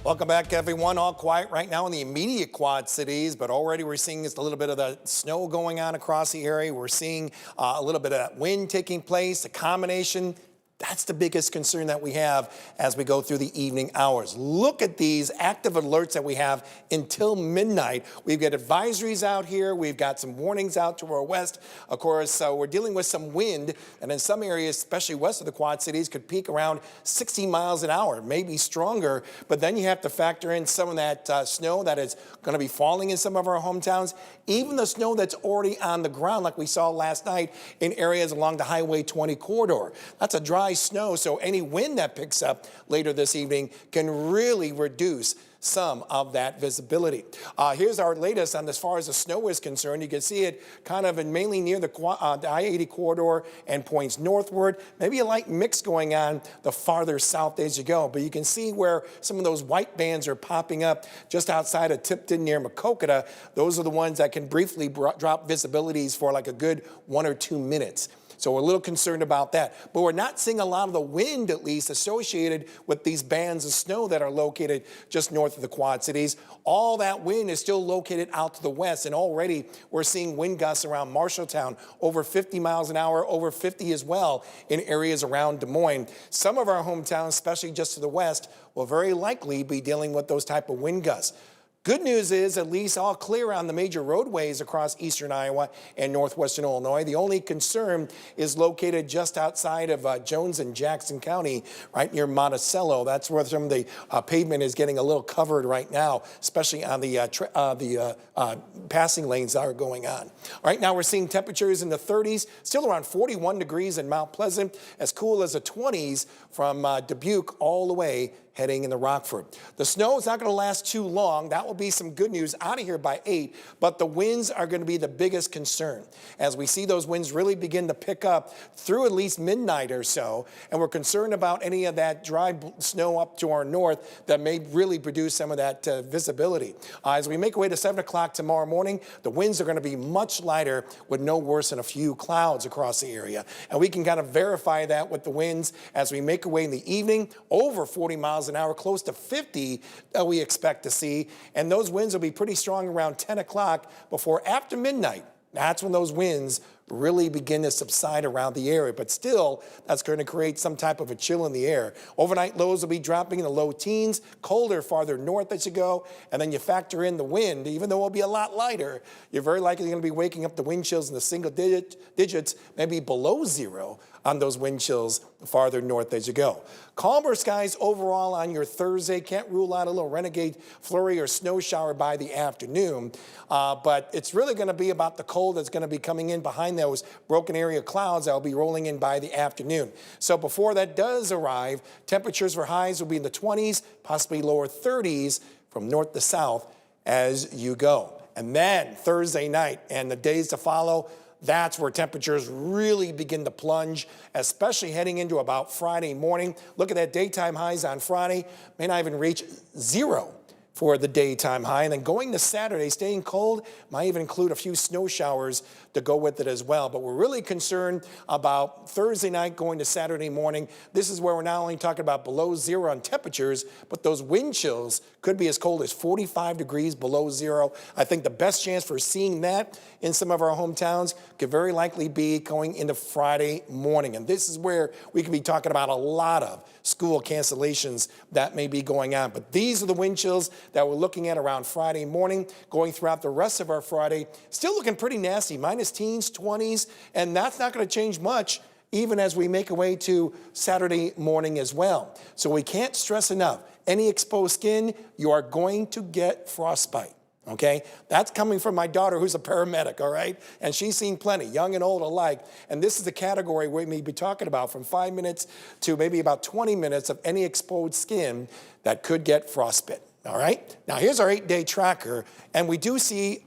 Welcome back, everyone. All quiet right now in the immediate Quad Cities, but already we're seeing just a little bit of the snow going on across the area. We're seeing a little bit of that wind taking place, a combination. That's the biggest concern that we have as we go through the evening hours. Look at these active alerts that we have until midnight. We've got advisories out here. We've got some warnings out to our west. Of course, we're dealing with some wind, and in some areas, especially west of the Quad Cities, could peak around 60 miles an hour, maybe stronger. But then you have to factor in some of that snow that is going to be falling in some of our hometowns, even the snow that's already on the ground, like we saw last night in areas along the Highway 20 corridor. That's a dry snow, so any wind that picks up later this evening can really reduce some of that visibility. Here's our latest on as far as the snow is concerned. You can see it kind of mainly near the I-80 corridor and points northward. Maybe a light mix going on the farther south as you go, but you can see where some of those white bands are popping up just outside of Tipton near Maquoketa. Those are the ones that can briefly drop visibilities for like a good 1 or 2 minutes. So we're a little concerned about that. But we're not seeing a lot of the wind, at least, associated with these bands of snow that are located just north of the Quad Cities. All that wind is still located out to the west, and already we're seeing wind gusts around Marshalltown, over 50 miles an hour, over 50 as well in areas around Des Moines. Some of our hometowns, especially just to the west, will very likely be dealing with those type of wind gusts. Good news is at least all clear on the major roadways across eastern Iowa and northwestern Illinois. The only concern is located just outside of Jones and Jackson County, right near Monticello. That's where some of the pavement is getting a little covered right now, especially on the passing lanes that are going on. Right now we're seeing temperatures in the 30s, still around 41 degrees in Mount Pleasant, as cool as the 20s from Dubuque all the way heading into Rockford. The snow is not going to last too long. That will be some good news out of here by 8, but the winds are going to be the biggest concern as we see those winds really begin to pick up through at least midnight or so, and we're concerned about any of that dry snow up to our north that may really produce some of that visibility. As we make our way to 7 o'clock tomorrow morning, the winds are going to be much lighter with no worse than a few clouds across the area, and we can kind of verify that with the winds as we make our way in the evening, over 40 miles an hour, close to 50 that we expect to see. And those winds will be pretty strong around 10 o'clock before after midnight. That's when those winds really begin to subside around the area. But still, that's going to create some type of a chill in the air. Overnight lows will be dropping in the low teens, colder farther north as you go. And then you factor in the wind, even though it will be a lot lighter, you're very likely going to be waking up the wind chills in the single digits, maybe below zero on those wind chills farther north as you go. Calmer skies overall on your Thursday. Can't rule out a little renegade flurry or snow shower by the afternoon. But it's really going to be about the cold that's going to be coming in behind those broken area clouds that will be rolling in by the afternoon. So before that does arrive, temperatures for highs will be in the 20s, possibly lower 30s from north to south as you go. And then Thursday night and the days to follow, that's where temperatures really begin to plunge, especially heading into about Friday morning. Look at that daytime highs on Friday, may not even reach 0 for the daytime high. And then going to Saturday, staying cold, might even include a few snow showers to go with it as well. But we're really concerned about Thursday night going to Saturday morning. This is where we're not only talking about below 0 on temperatures, but those wind chills could be as cold as 45 degrees below 0. I think the best chance for seeing that in some of our hometowns could very likely be going into Friday morning. And this is where we could be talking about a lot of school cancellations that may be going on. But these are the wind chills that we're looking at around Friday morning, going throughout the rest of our Friday. Still looking pretty nasty, minus teens, 20s, and that's not going to change much even as we make our way to Saturday morning as well. So we can't stress enough, any exposed skin, you are going to get frostbite. Okay, that's coming from my daughter who's a paramedic, all right? And she's seen plenty, young and old alike. And this is the category we may be talking about from 5 minutes to maybe about 20 minutes of any exposed skin that could get frostbite, all right? Now here's our 8-day tracker, and we do see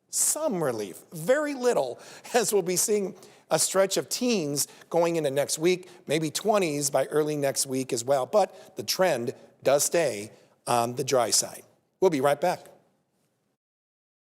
some relief, very little, as we'll be seeing a stretch of teens going into next week, maybe 20s by early next week as well. But the trend does stay on the dry side. We'll be right back.